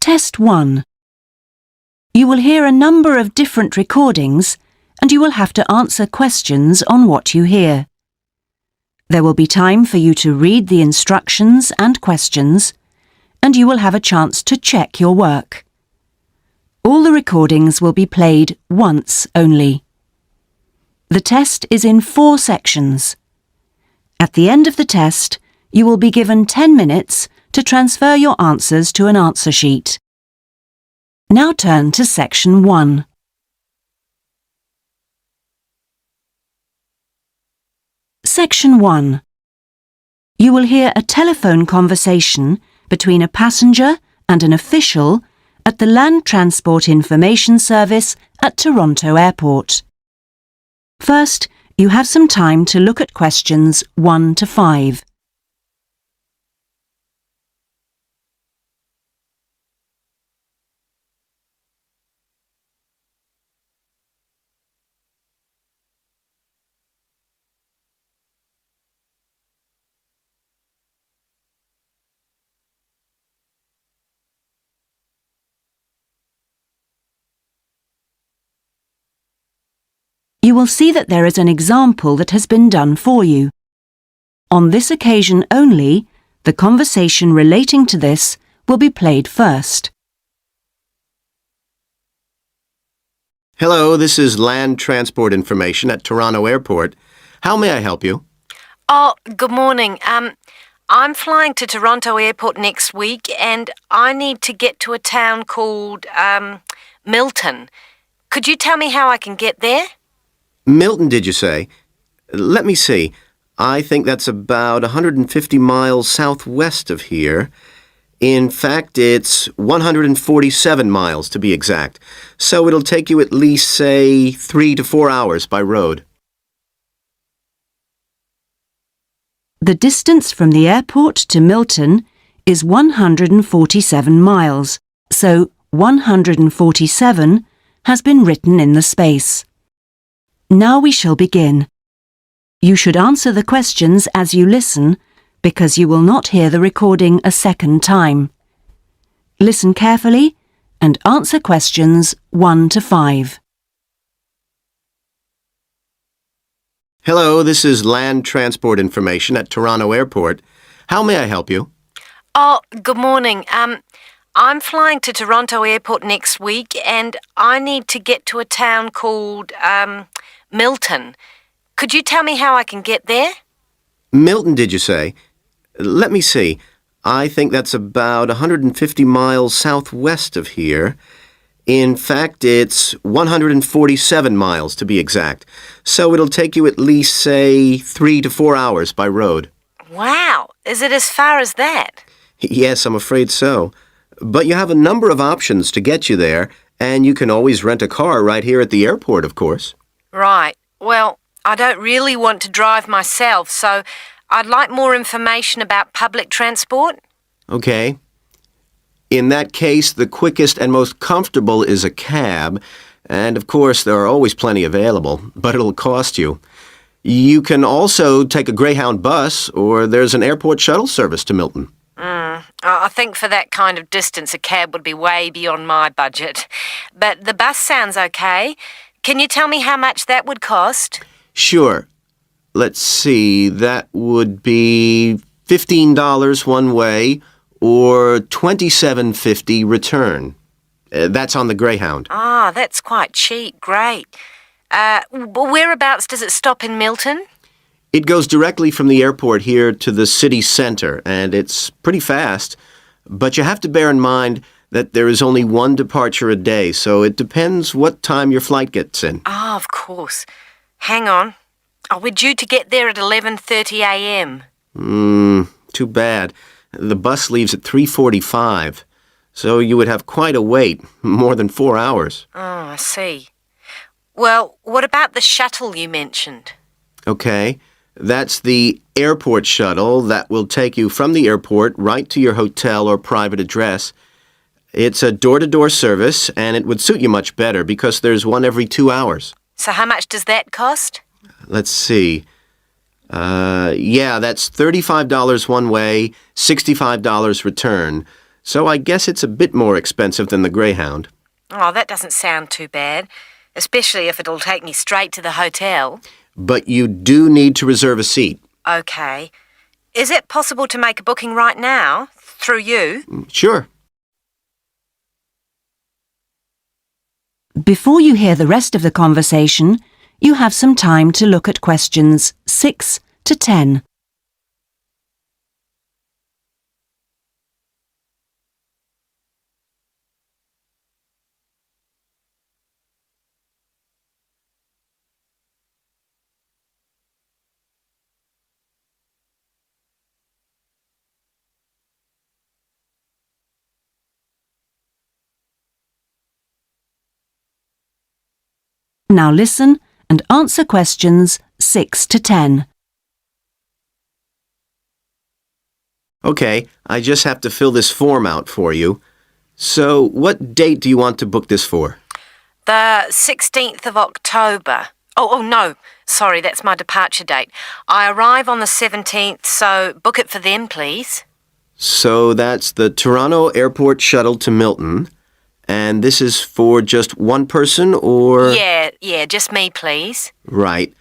Test 1. You will hear a number of different recordings and you will have to answer questions on what you hear. There will be time for you to read the instructions and questions, and you will have a chance to check your work. All the recordings will be played once only. The test is in 4 sections. At the end of the test, you will be given 10 minutes to transfer your answers to an answer sheet. Now turn to Section 1. Section 1. You will hear a telephone conversation between a passenger and an official at the Land Transport Information Service at Toronto Airport. First, you have some time to look at questions 1 to 5. You will see that there is an example that has been done for you. On this occasion only, the conversation relating to this will be played first. Hello, this is Land Transport Information at Toronto Airport. How may I help you? Oh, good morning. I'm flying to Toronto Airport next week and I need to get to a town called, Milton. Could you tell me how I can get there? Milton, did you say? Let me see. I think that's about 150 miles southwest of here. In fact, it's 147 miles to be exact. So it'll take you at least, say, 3 to 4 hours by road. The distance from the airport to Milton is 147 miles, so 147 has been written in the space. Now we shall begin. You should answer the questions as you listen, because you will not hear the recording a second time. Listen carefully and answer questions 1 to 5. Hello, this is Land Transport Information at Toronto Airport. How may I help you? Oh, good morning. I'm flying to Toronto Airport next week and I need to get to a town called, Milton. Could you tell me how I can get there? Milton, did you say? Let me see. I think that's about 150 miles southwest of here. In fact, it's 147 miles to be exact. So it'll take you at least, say, 3 to 4 hours by road. Wow, is it as far as that? Yes, I'm afraid so. But you have a number of options to get you there, and you can always rent a car right here at the airport, of course. Right. Well, I don't really want to drive myself, so I'd like more information about public transport. Okay. In that case, the quickest and most comfortable is a cab, and of course there are always plenty available, but it'll cost you. You can also take a Greyhound bus, or there's an airport shuttle service to Milton. I think for that kind of distance, a cab would be way beyond my budget. But the bus sounds okay. Can you tell me how much that would cost? Sure. Let's see, that would be $15 one way or $27.50 return. That's on the Greyhound. Ah, that's quite cheap. Great. Whereabouts does it stop in Milton? It goes directly from the airport here to the city center, and it's pretty fast. But you have to bear in mind that there is only one departure a day, so it depends what time your flight gets in. Ah, of course. Hang on. Oh, we're due to get there at 11:30 a.m. Too bad. The bus leaves at 3:45, so you would have quite a wait, more than 4 hours. Oh, I see. Well, what about the shuttle you mentioned? Okay, that's the airport shuttle that will take you from the airport right to your hotel or private address. It's a door-to-door service, and it would suit you much better because there's one every 2 hours. So how much does that cost? Let's see. Yeah, that's $35 one way, $65 return. so I guess it's a bit more expensive than the Greyhound. Oh, that doesn't sound too bad, especially if it'll take me straight to the hotel. But you do need to reserve a seat. Okay. Is it possible to make a booking right now, through you? Sure. Before you hear the rest of the conversation, you have some time to look at questions 6 to 10. Now listen and answer questions 6 to 10. Okay, I just have to fill this form out for you. So, what date do you want to book this for? The 16th of October. Oh, no. Sorry, that's my departure date. I arrive on the 17th, so book it for then, please. So that's the Toronto Airport shuttle to Milton. And this is for just one person, or? Yeah, just me, please. Right.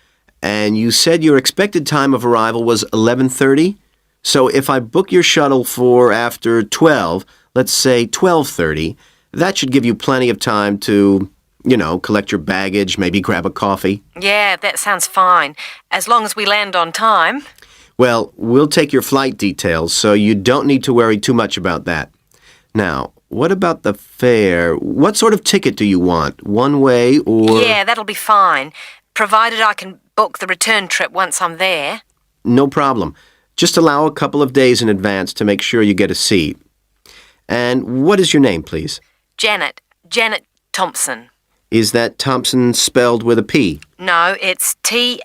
And you said your expected time of arrival was 11:30? So if I book your shuttle for after 12, let's say 12:30, that should give you plenty of time to, collect your baggage, maybe grab a coffee. Yeah, that sounds fine, as long as we land on time. Well, we'll take your flight details, so you don't need to worry too much about that. Now, what about the fare? What sort of ticket do you want? One way or? Yeah, that'll be fine, provided I can book the return trip once I'm there. No problem. Just allow a couple of days in advance to make sure you get a seat. And what is your name, please? Janet Thompson. Is that Thompson spelled with a P? No, it's Thomson.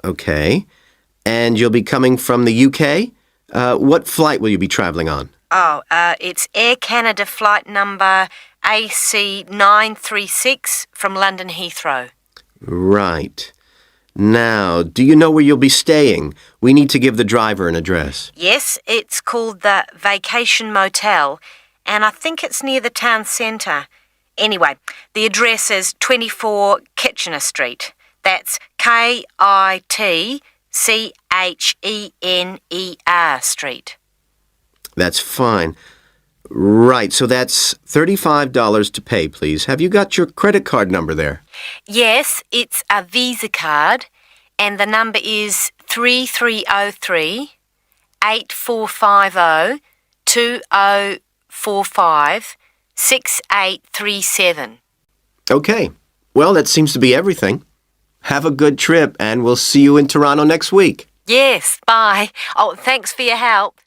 Okay. And you'll be coming from the UK? What flight will you be traveling on? It's Air Canada flight number AC936 from London Heathrow. Right. Now, do you know where you'll be staying? We need to give the driver an address. Yes, it's called the Vacation Motel, and I think it's near the town centre. Anyway, the address is 24 Kitchener Street. That's Kitchener Street. That's fine. Right, so that's $35 to pay, please. Have you got your credit card number there? Yes, it's a Visa card, and the number is 3303 8450 2045 6837. Okay. Well, that seems to be everything. Have a good trip, and we'll see you in Toronto next week. Yes, bye. Oh, thanks for your help.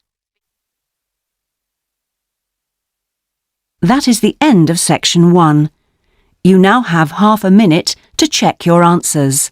That is the end of section 1. You now have half a minute to check your answers.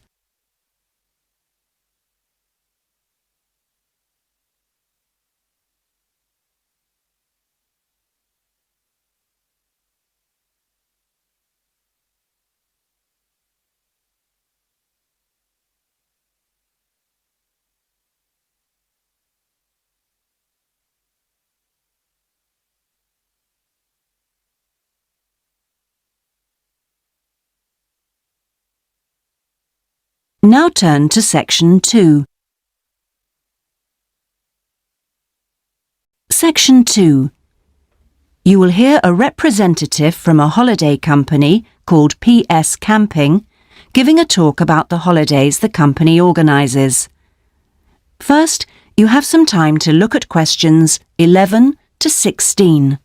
Now turn to section 2. Section 2. You will hear a representative from a holiday company called PS Camping giving a talk about the holidays the company organises. First, you have some time to look at questions 11 to 16.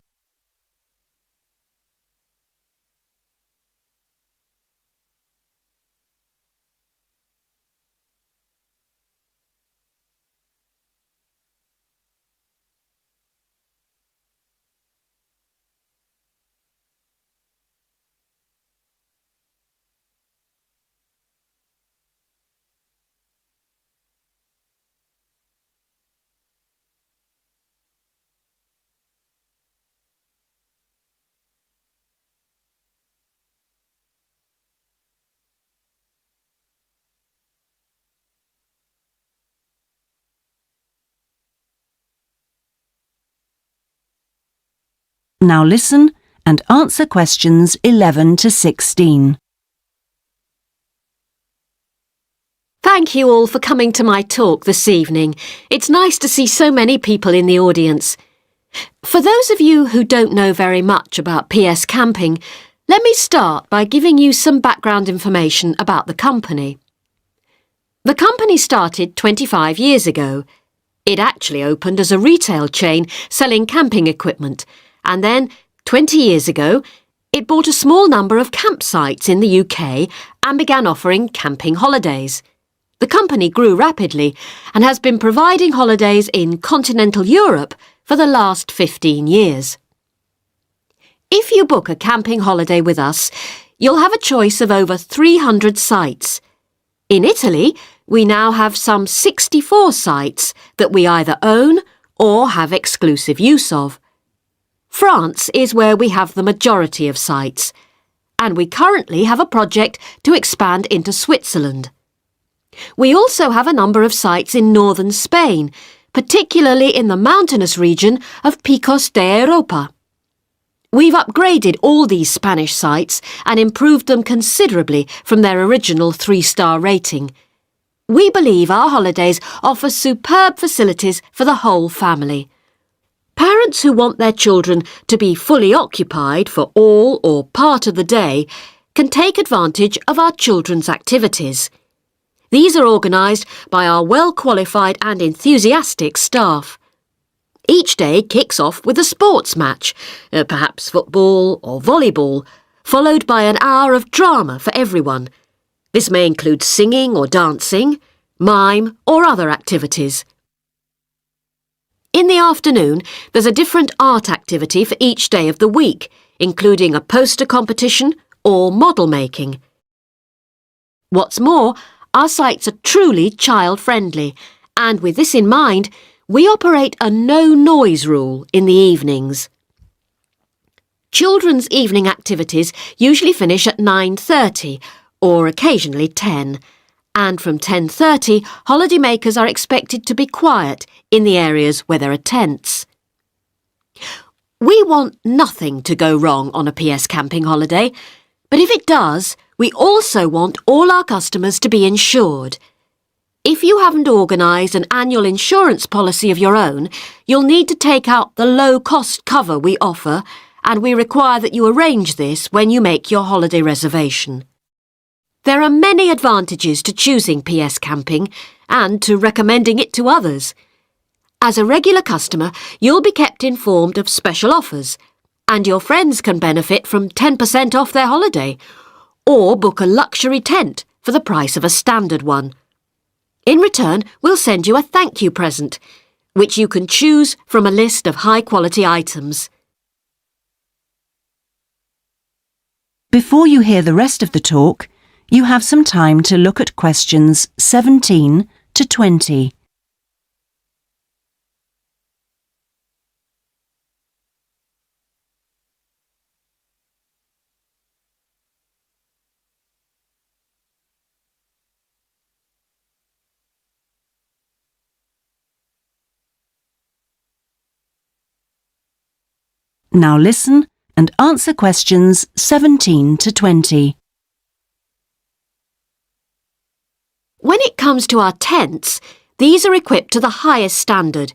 Now listen and answer questions 11 to 16. Thank you all for coming to my talk this evening. It's nice to see so many people in the audience. For those of you who don't know very much about PS Camping, let me start by giving you some background information about the company. The company started 25 years ago. It actually opened as a retail chain selling camping equipment, and then, 20 years ago, it bought a small number of campsites in the UK and began offering camping holidays. The company grew rapidly and has been providing holidays in continental Europe for the last 15 years. If you book a camping holiday with us, you'll have a choice of over 300 sites. In Italy, we now have some 64 sites that we either own or have exclusive use of. France is where we have the majority of sites, and we currently have a project to expand into Switzerland. We also have a number of sites in northern Spain, particularly in the mountainous region of Picos de Europa. We've upgraded all these Spanish sites and improved them considerably from their original 3-star rating. We believe our holidays offer superb facilities for the whole family. Parents who want their children to be fully occupied for all or part of the day can take advantage of our children's activities. These are organised by our well-qualified and enthusiastic staff. Each day kicks off with a sports match, perhaps football or volleyball, followed by an hour of drama for everyone. This may include singing or dancing, mime or other activities. In the afternoon, there's a different art activity for each day of the week, including a poster competition or model making. What's more, our sites are truly child-friendly, and with this in mind, we operate a no-noise rule in the evenings. Children's evening activities usually finish at 9:30 or occasionally 10, and from 10:30 holidaymakers are expected to be quiet in the areas where there are tents. We want nothing to go wrong on a PS Camping holiday, but if it does, we also want all our customers to be insured. If you haven't organised an annual insurance policy of your own, you'll need to take out the low-cost cover we offer, and we require that you arrange this when you make your holiday reservation. There are many advantages to choosing PS Camping and to recommending it to others. As a regular customer, you'll be kept informed of special offers, and your friends can benefit from 10% off their holiday, or book a luxury tent for the price of a standard one. In return, we'll send you a thank you present, which you can choose from a list of high-quality items. Before you hear the rest of the talk, you have some time to look at questions 17 to 20. Now listen and answer questions 17 to 20. When it comes to our tents, these are equipped to the highest standard.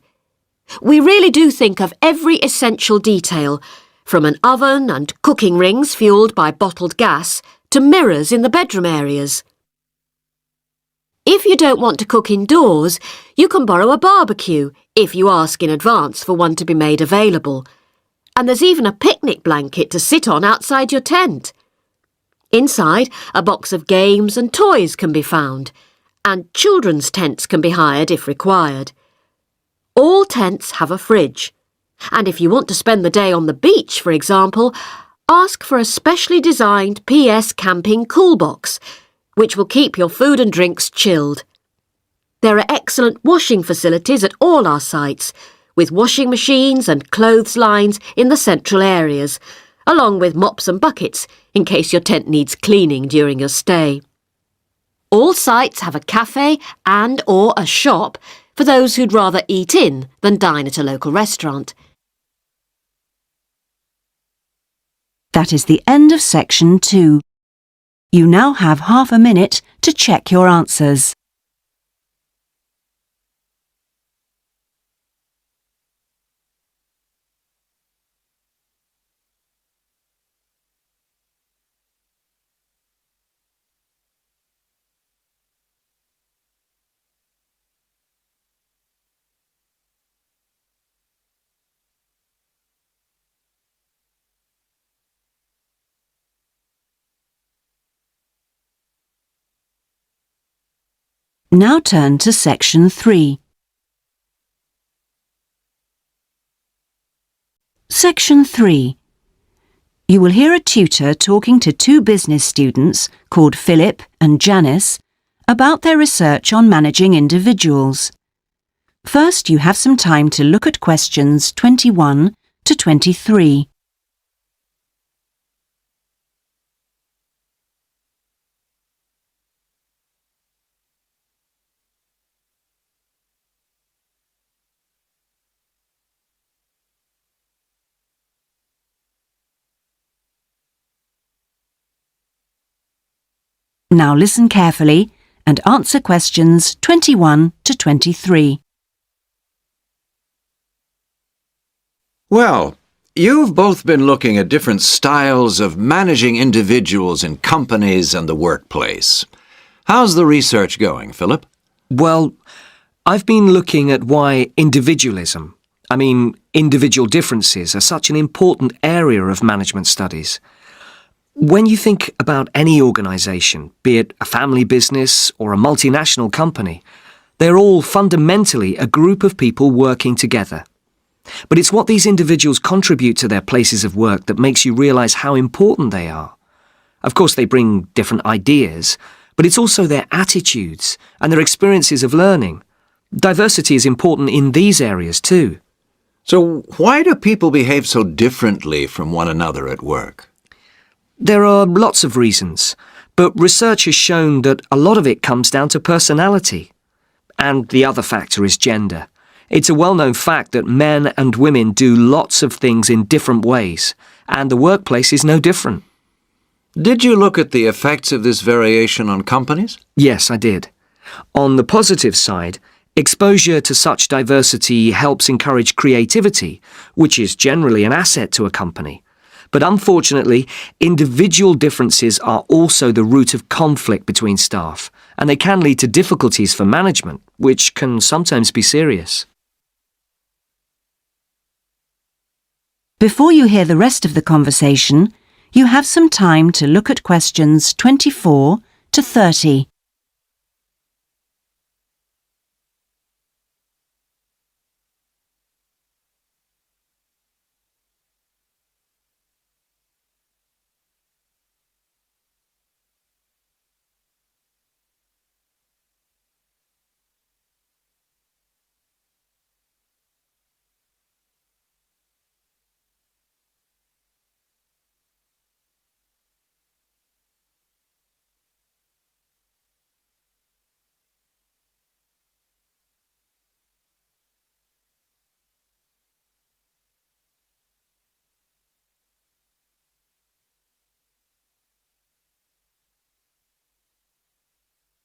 We really do think of every essential detail, from an oven and cooking rings fuelled by bottled gas to mirrors in the bedroom areas. If you don't want to cook indoors, you can borrow a barbecue if you ask in advance for one to be made available. And there's even a picnic blanket to sit on outside your tent. Inside, a box of games and toys can be found, and children's tents can be hired if required. All tents have a fridge, and if you want to spend the day on the beach, for example, ask for a specially designed PS Camping cool box, which will keep your food and drinks chilled. There are excellent washing facilities at all our sites, with washing machines and clothes lines in the central areas, along with mops and buckets in case your tent needs cleaning during your stay. All sites have a cafe and/or a shop for those who'd rather eat in than dine at a local restaurant. That is the end of section 2. You now have half a minute to check your answers. Now turn to section 3. Section 3. You will hear a tutor talking to two business students called Philip and Janice about their research on managing individuals. First, you have some time to look at questions 21 to 23. Now listen carefully and answer questions 21 to 23. Well, you've both been looking at different styles of managing individuals in companies and the workplace. How's the research going, Philip? Well, I've been looking at why individualism, individual differences, are such an important area of management studies. When you think about any organisation, be it a family business or a multinational company, they're all fundamentally a group of people working together. But it's what these individuals contribute to their places of work that makes you realise how important they are. Of course, they bring different ideas, but it's also their attitudes and their experiences of learning. Diversity is important in these areas too. So why do people behave so differently from one another at work? There are lots of reasons, but research has shown that a lot of it comes down to personality. And the other factor is gender. It's a well-known fact that men and women do lots of things in different ways, and the workplace is no different. Did you look at the effects of this variation on companies? Yes, I did. On the positive side, exposure to such diversity helps encourage creativity, which is generally an asset to a company. But unfortunately, individual differences are also the root of conflict between staff, and they can lead to difficulties for management, which can sometimes be serious. Before you hear the rest of the conversation, you have some time to look at questions 24 to 30.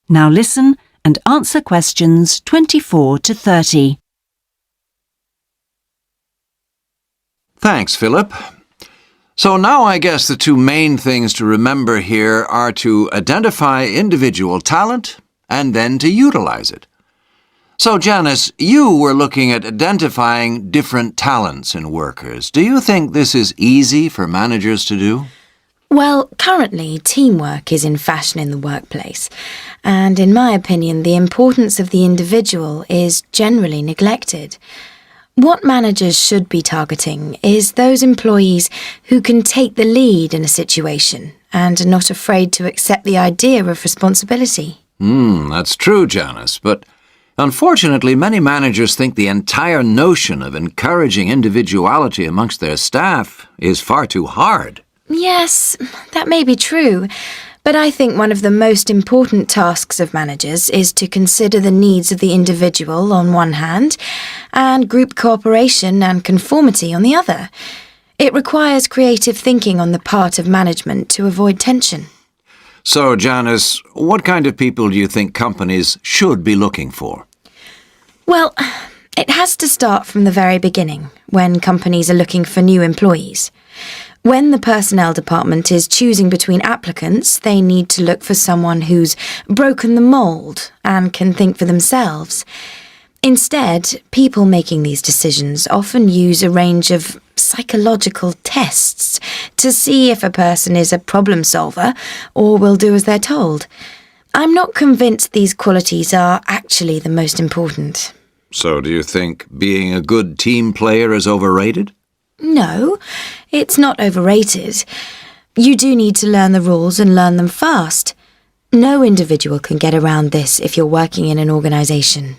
Now listen and answer questions 24 to 30. Thanks, Philip. So now I guess the two main things to remember here are to identify individual talent and then to utilize it. So, Janice, you were looking at identifying different talents in workers. Do you think this is easy for managers to do? Well, currently, teamwork is in fashion in the workplace, and in my opinion, the importance of the individual is generally neglected. What managers should be targeting is those employees who can take the lead in a situation and are not afraid to accept the idea of responsibility. That's true, Janice, but unfortunately, many managers think the entire notion of encouraging individuality amongst their staff is far too hard. Yes, that may be true, but I think one of the most important tasks of managers is to consider the needs of the individual on one hand and group cooperation and conformity on the other. It requires creative thinking on the part of management to avoid tension. So, Janice, what kind of people do you think companies should be looking for? Well, it has to start from the very beginning, when companies are looking for new employees. When the personnel department is choosing between applicants, they need to look for someone who's broken the mould and can think for themselves. Instead, people making these decisions often use a range of psychological tests to see if a person is a problem solver or will do as they're told. I'm not convinced these qualities are actually the most important. So, do you think being a good team player is overrated? No, it's not overrated. You do need to learn the rules and learn them fast. No individual can get around this if you're working in an organisation.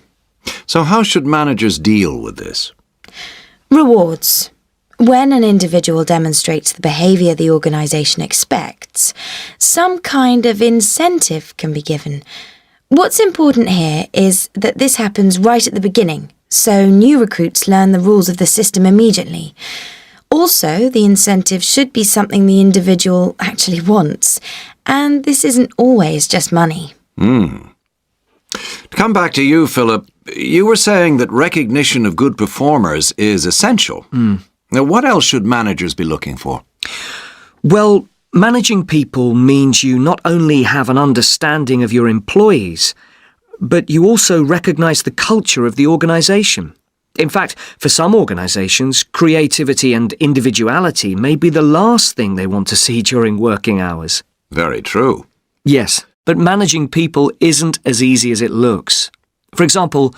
So how should managers deal with this? Rewards. When an individual demonstrates the behaviour the organisation expects, some kind of incentive can be given. What's important here is that this happens right at the beginning, so new recruits learn the rules of the system immediately. Also, the incentive should be something the individual actually wants, and this isn't always just money. To come back to you, Philip, you were saying that recognition of good performers is essential. Now, what else should managers be looking for? Well, managing people means you not only have an understanding of your employees, but you also recognise the culture of the organisation. In fact, for some organisations, creativity and individuality may be the last thing they want to see during working hours. Very true. Yes, but managing people isn't as easy as it looks. For example,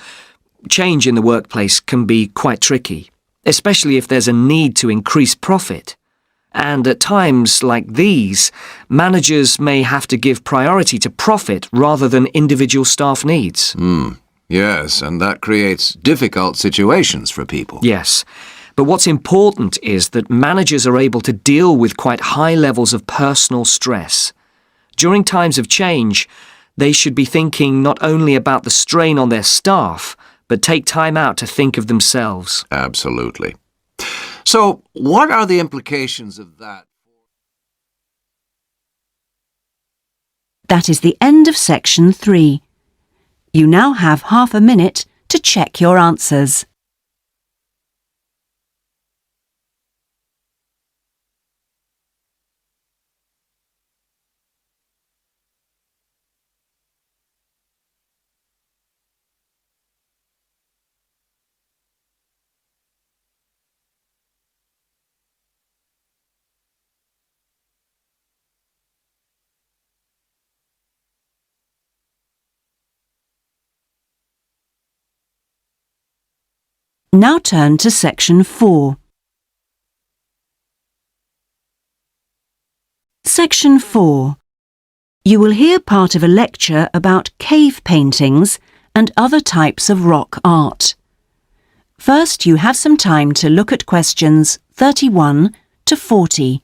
change in the workplace can be quite tricky, especially if there's a need to increase profit. And at times like these, managers may have to give priority to profit rather than individual staff needs. Yes, and that creates difficult situations for people. Yes, but what's important is that managers are able to deal with quite high levels of personal stress. During times of change, they should be thinking not only about the strain on their staff, but take time out to think of themselves. Absolutely. So, what are the implications of that? That is the end of section 3. You now have half a minute to check your answers. Now turn to section 4. Section 4. You will hear part of a lecture about cave paintings and other types of rock art. First, you have some time to look at questions 31 to 40.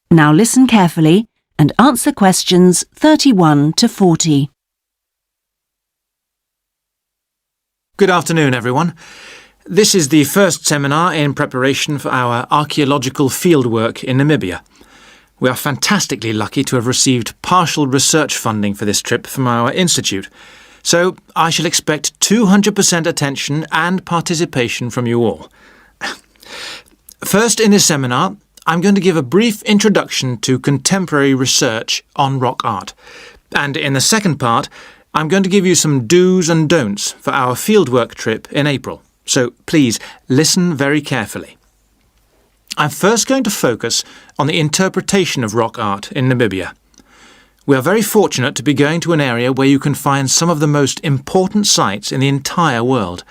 Now listen carefully and answer questions 31 to 40. Good afternoon, everyone. This is the first seminar in preparation for our archaeological fieldwork in Namibia. We are fantastically lucky to have received partial research funding for this trip from our institute, so I shall expect 200% attention and participation from you all. First, in this seminar, I'm going to give a brief introduction to contemporary research on rock art. And in the second part, I'm going to give you some do's and don'ts for our fieldwork trip in April. So please listen very carefully. I'm first going to focus on the interpretation of rock art in Namibia. We are very fortunate to be going to an area where you can find some of the most important sites in the entire world.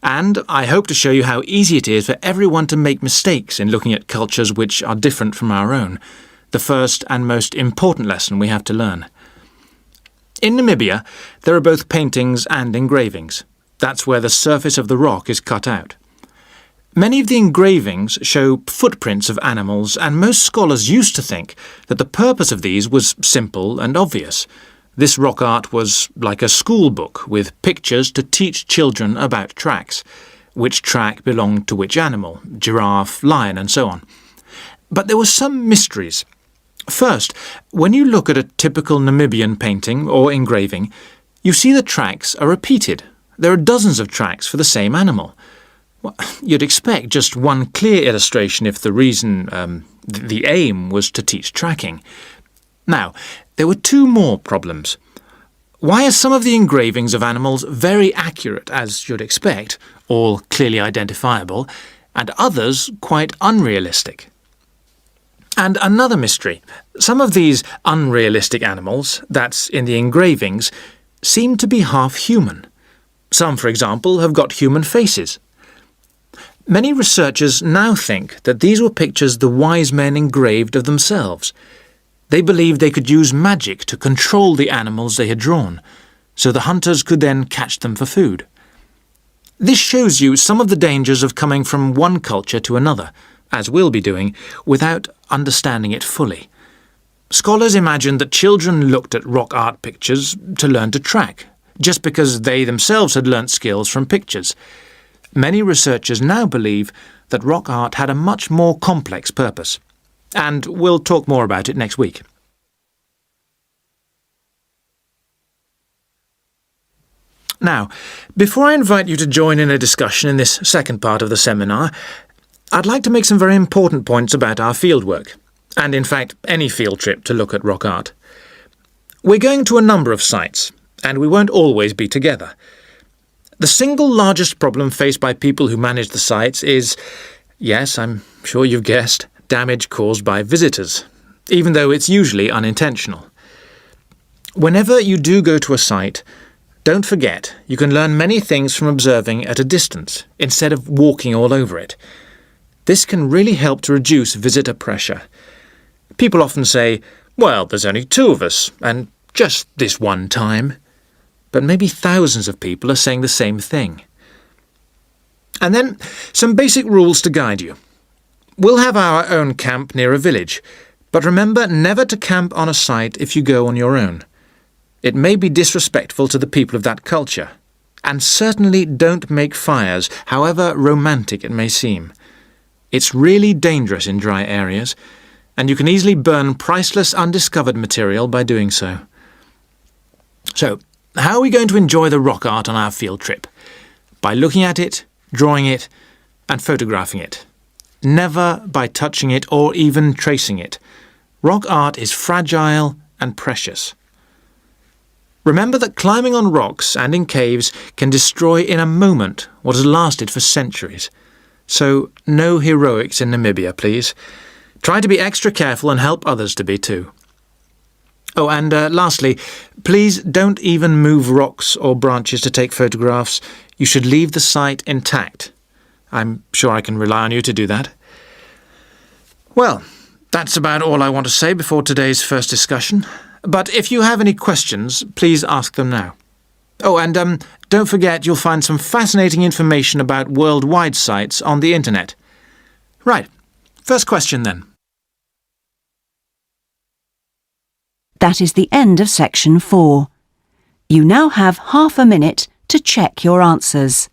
And I hope to show you how easy it is for everyone to make mistakes in looking at cultures which are different from our own, the first and most important lesson we have to learn. In Namibia, there are both paintings and engravings. That's where the surface of the rock is cut out. Many of the engravings show footprints of animals, and most scholars used to think that the purpose of these was simple and obvious. This rock art was like a school book with pictures to teach children about tracks, which track belonged to which animal, giraffe, lion, and so on. But there were some mysteries. First, when you look at a typical Namibian painting or engraving, you see the tracks are repeated. There are dozens of tracks for the same animal. Well, you'd expect just one clear illustration if the the aim was to teach tracking. Now, there were two more problems. Why are some of the engravings of animals very accurate, as you'd expect, all clearly identifiable, and others quite unrealistic? And another mystery. Some of these unrealistic animals, that's in the engravings, seem to be half human. Some, for example, have got human faces. Many researchers now think that these were pictures the wise men engraved of themselves. They believed they could use magic to control the animals they had drawn, so the hunters could then catch them for food. This shows you some of the dangers of coming from one culture to another, as we'll be doing, without understanding it fully. Scholars imagined that children looked at rock art pictures to learn to track, just because they themselves had learnt skills from pictures. Many researchers now believe that rock art had a much more complex purpose, and we'll talk more about it next week. Now, before I invite you to join in a discussion in this second part of the seminar, I'd like to make some very important points about our fieldwork, and in fact any field trip to look at rock art. We're going to a number of sites, and we won't always be together. The single largest problem faced by people who manage the sites is, yes, I'm sure you've guessed, damage caused by visitors, even though it's usually unintentional. Whenever you do go to a site, don't forget you can learn many things from observing at a distance, instead of walking all over it. This can really help to reduce visitor pressure. People often say, well, there's only 2 of us, and just this one time. But maybe thousands of people are saying the same thing. And then, some basic rules to guide you. We'll have our own camp near a village, but remember never to camp on a site if you go on your own. It may be disrespectful to the people of that culture. And certainly don't make fires, however romantic it may seem. It's really dangerous in dry areas, and you can easily burn priceless undiscovered material by doing so. So, how are we going to enjoy the rock art on our field trip? By looking at it, drawing it, and photographing it. Never by touching it or even tracing it. Rock art is fragile and precious. Remember that climbing on rocks and in caves can destroy in a moment what has lasted for centuries. So, no heroics in Namibia, please. Try to be extra careful and help others to be too. Oh, and lastly, please don't even move rocks or branches to take photographs. You should leave the site intact. I'm sure I can rely on you to do that. Well, that's about all I want to say before today's first discussion. But if you have any questions, please ask them now. Oh, and don't forget you'll find some fascinating information about worldwide sites on the internet. Right, first question then. That is the end of section 4. You now have half a minute to check your answers.